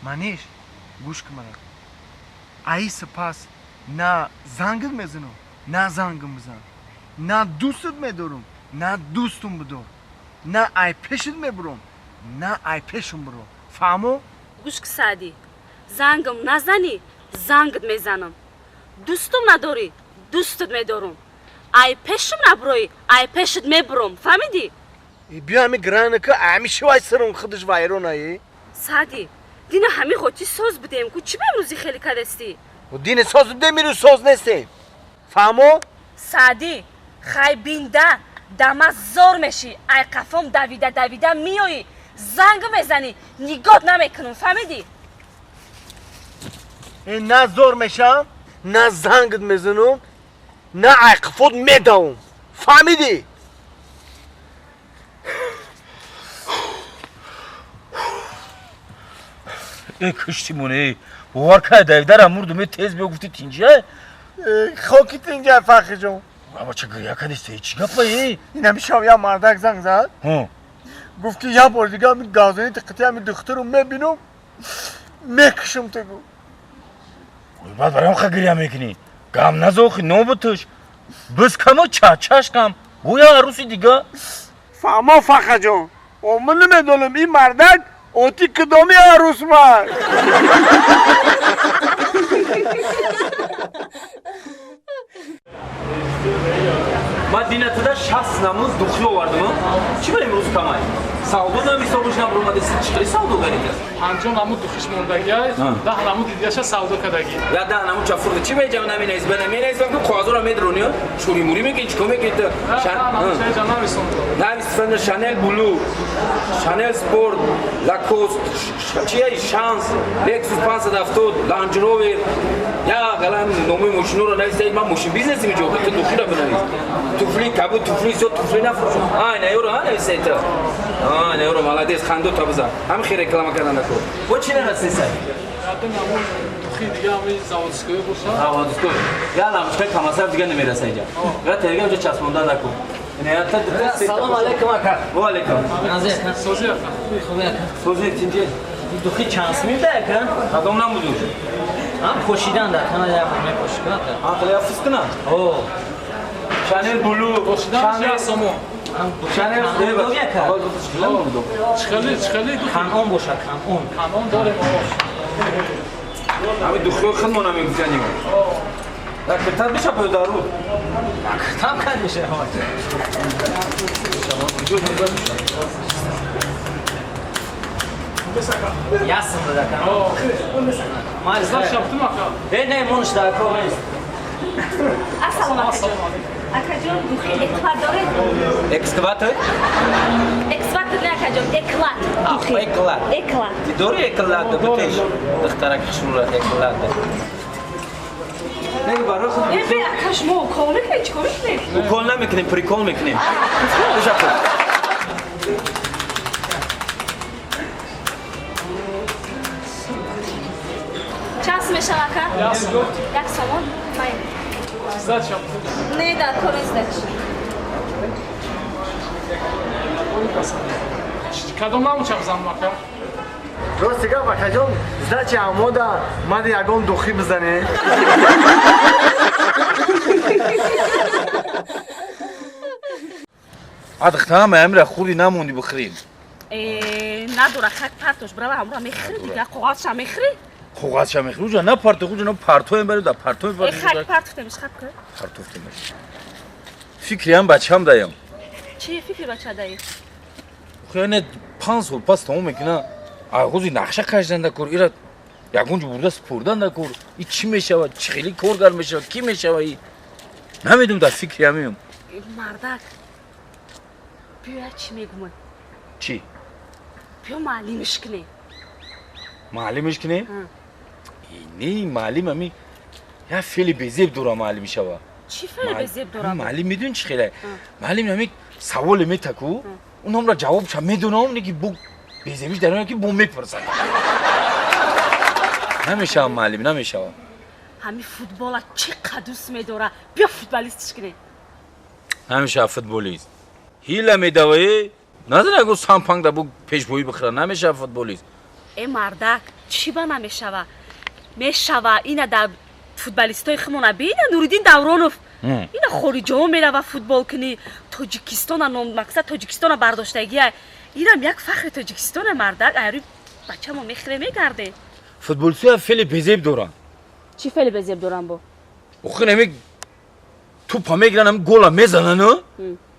Manish, گوش کن مرا. ای سپاس نه زنگت میزنم نه زنگم بزن نه دوستت میدارم نه دوستم بدار نه ای پیشت میبرم نه ای پیشم برو فهمو؟ گوش که سعدی زنگم نزنی زنگت میزنم دوستم نداری دوستت میدارم ای پیشم نبروی ای پیشت میبرم فهمیدی؟ بیا همی گرانه که همی شوای سرم خودش وایرونایی سعدی دینا همی خودی ساز بدیم که چی به امروزی خیلی کدستی؟ و دین ساز دمیرو ساز نیستی فهمو؟ سعدی خی بینده دمه زار میشی ای قفام دویده میایی زنگ میزنی نگات نمیکنم فهمیدی؟ نه زور میشم نه زنگت میزنم نه عقفود میدم فهمیدی؟ ای کشتیمونه باور که دیدارم مردم تیز بگفتی تینجه خاکی تینجه فخر جون بابا چه گریه کردی چی گفتی این همیشه یا مردک زنگ زد ها گفت که یه بار دیگه همی گازانی تقیطی همی دختر رو میبینم میکشم تو گو بعد برای خیلی گریه میکنی گم نزاخی نوبتش بس کما چاچاش کم گویا عروسی دیگه فهمو فخر جون من نمیدونم این مردک اوتی کدامی عروس مرد ما دینتدا 60 نموز دخلی آوردم چی بریم روز کمای سعودو نمی‌سازم نبرم مدرسه چی سعودو گریه پنجم نمود دخش موندگی است 10 نمود دیگه سعودو کدگی یا 10 نمود چفور چی به جمع نمی‌نیز بنمی‌نیز که قاضی را می‌درونی چوری موری میگی چیکار میگی تو چه جانا میسوند نه استفاده شانل بلو شانل سپورت لاکوست چیه شانس لکسوس 570 لانج روور یا گلام نومی ماشینو رو نویسید من ماشین بیزنسی می‌جوام که دخلی را بنویس توفلی کابو توفلی زود توفلی نفروشم نه یورو ها نویسید تو نه یورو مالادیس خندو تا بزن هم خیره کلام کردن نکو و چی نرسید سر یادم نمود دخی دیگه همی زاودسکوی باشه زاودسکوی یا نموشکای کماسر دیگه نمیرسه اینجا یا ترگه اونجا چسبونده نکن سلام علیکم اکا و علیکم نازی سوزی اکا خوبی اکا سوزی تینجه دخی چانس میده اکا کدام نمودوش هم پوشیدن در تنها یا میپوشیدن اکا آخه یا فسکنه اوه شانل بلو پوشیدن یا سامو هم شانل خوبی اکا چخلی کنون باشه کنون کنون داریم همه دخول خود ما نمیگفتنیم در کتاب بشه پدرو کتاب کن میشه یاسم بده کنون مال زد شبتم اکا نه منش در کار نیست السلام علیکم اکا جون دخی اکلات داره؟ اکسکواتر اکسوات نه اکا جون اکلات دخی اکلات اکلات دوری اکلات بتیش دخترک شورا اکلات نه برای خود به اکا شما کار میکنی چیکار میکنی؟ کول نمیکنیم پریکول میکنیم بشکل چند میشه اکا؟ یا سلام یک سامان مای زد شبتم نه در کار نیست کدام نمود چپ زنم اکا راست دیگه فخر جون زده چه عموده من یکم دخی بزنی ادختام امر خوری نموندی بخریم نداره خاک پرتوش برای همراه میخری دیگه قوقاتش هم میخری خوغاز شم خروج نه پارتو خوج نه پارتو هم برید پارتو ای برید خاک پرتو تمیز خب کن پارتو تمیز فکری هم بچه‌م دایم چی فکری بچه دایی؟ خیلی 5 سال پس تمام میکنه آغوزی نقشه کشیدن دکور ایراد یکونج برده سپردن دکور این چی میشه چه خیلی کارگر میشه کی میشه این نمیدونم در فکری همیم مردک بیا چی میگم چی بیا معلمش کنی معلمش کنی اینی معلم همی یا فعلی بزیب دورا معلم شوا چی فعل به زیب دورا معلم میدون چی خیلی معلم همی سوال میتکو اونم را جواب چه میدونم نگی بو بزیبش در اون که بو میپرسن نمیشه معلم نمیشه همی فوتبال چقدر دوست میداره بیا فوتبالیستش کنی نمیشه فوتبالیست هیله میدوی نداره اگه سامپانگ دا بو پیش بوی بخره نمیشه فوتبالیست ای مردک چی با نمیشوه میشوه اینا در فوتبالیستای خمونه بینه نوریدین دورانوف اینا خوری جا میره و فوتبال کنی تاجیکستان نام مقصد تاجیکستان برداشتگی اینا یک فخر تاجیکستان مردک ایری بچه ما میخره میگرده فوتبولچی خیلی بزیب دارن چی فعلی بزیب دارن با آخه نمی توپ میگیرن هم گل میزنن ها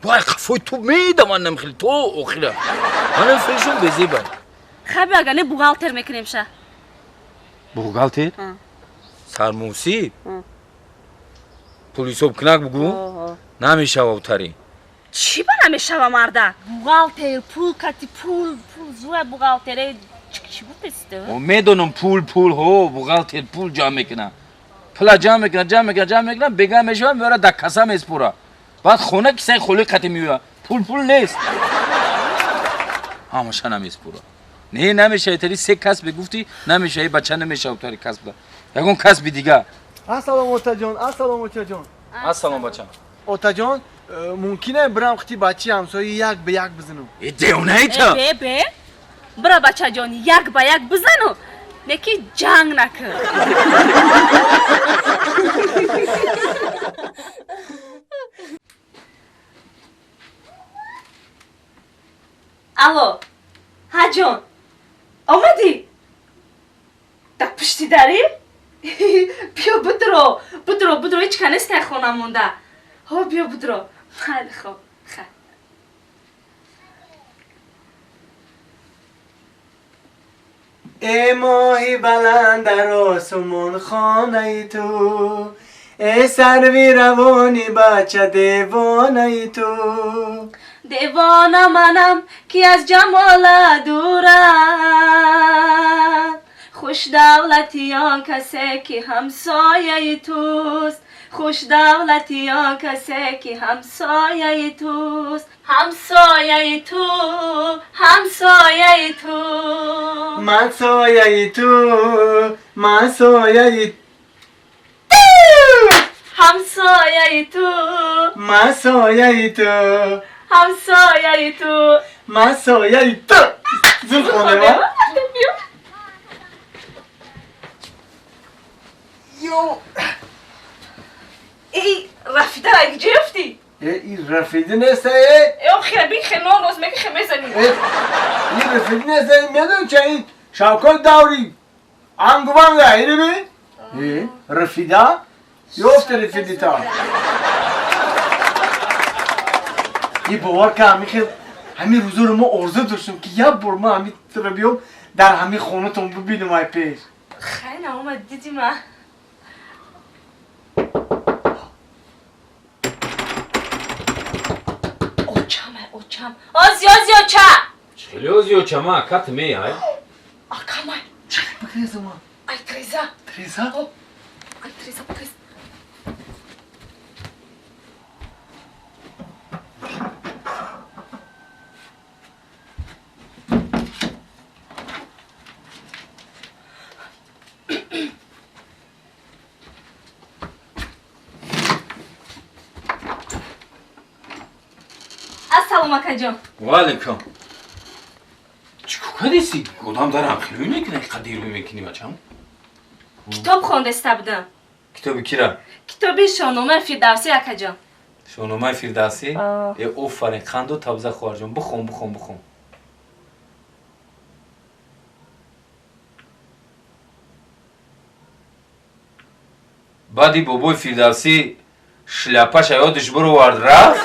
وای قفای توپ میدمن خیلی تو آخره من فیلشون بزیبه خبی اگر نه بوغالتر میکنیم شه بوغالتر سرموسی پلیس کنک بگو نمیشه اوتری چی با نمیشوه مردک بوغالتر پول کتی پول زوه بوغالتره چی بود بسته و میدونم پول ها بوغالتر پول جمع میکنه پول جمع میکنه بگه میشه میاره در کاسه میسپوره بعد خونه کسی خالی قطع میوه پول نیست همشه نمیسپوره نه نمیشه ایتری سه کس بگفتی نمیشه ای بچه نمیشه اوتری کسب ده یکون کسب دیگه السلام اوتا جان السلام بچه اوتا جان ممکنه برام ختی بچه همسایه یک به یک بزنم ای دیونه ایتا به برا بچه جان یک با یک بزنو نکی جنگ نکن الو ها جان آمدی در پشتی داری؟ بیا بدرو هیچ کنسته خونه مونده ها بیا بدرو خیلی خوب ای ماهی بلند در آسمون خانه تو ای سروی روانی بچه دیوانه تو دیوانه منم که از جمال دورم خوش دولتی آن کسی که همسایه توست خوش دولتی آن کسی که همسایه توست همسایه تو من سایه تو همسایه تو من سایه تو همسایه تو من سایه تو زود خونه ما یو ای رفیده را اگه جفتی این رفیده نیسته او خیلی خیلی روز میگه خیلی زنی این رفیده نیسته میدون چه این شوکت دوری انگوانگه اینه بی رفیده یوفت رفیده تا این باور که همین روزا رو ما ارزه داشتم که یک بار ما همین رو بیام در همین خونه تون ببینم های پیش خیلی آمد دیدی من اوچم آزیا چه خیلی اوزیو چما کت می های آکامای چه بکریزم ما ای تریزا تریزا؟ ای تریزا بکریز السلام علیکم جان والیکم چیکار کردی؟ گودام دارم خیلی میکنه قدیر میکنی بچه‌م کتاب خوندسته بودم کتابی کی را کتابی شاهنامه فردوسی اکا جان شاهنامه فردوسی ای آفرین خندو تبزه خواهر جان بخون بعدی بابای فردوسی شلپش یادش برو ورد رفت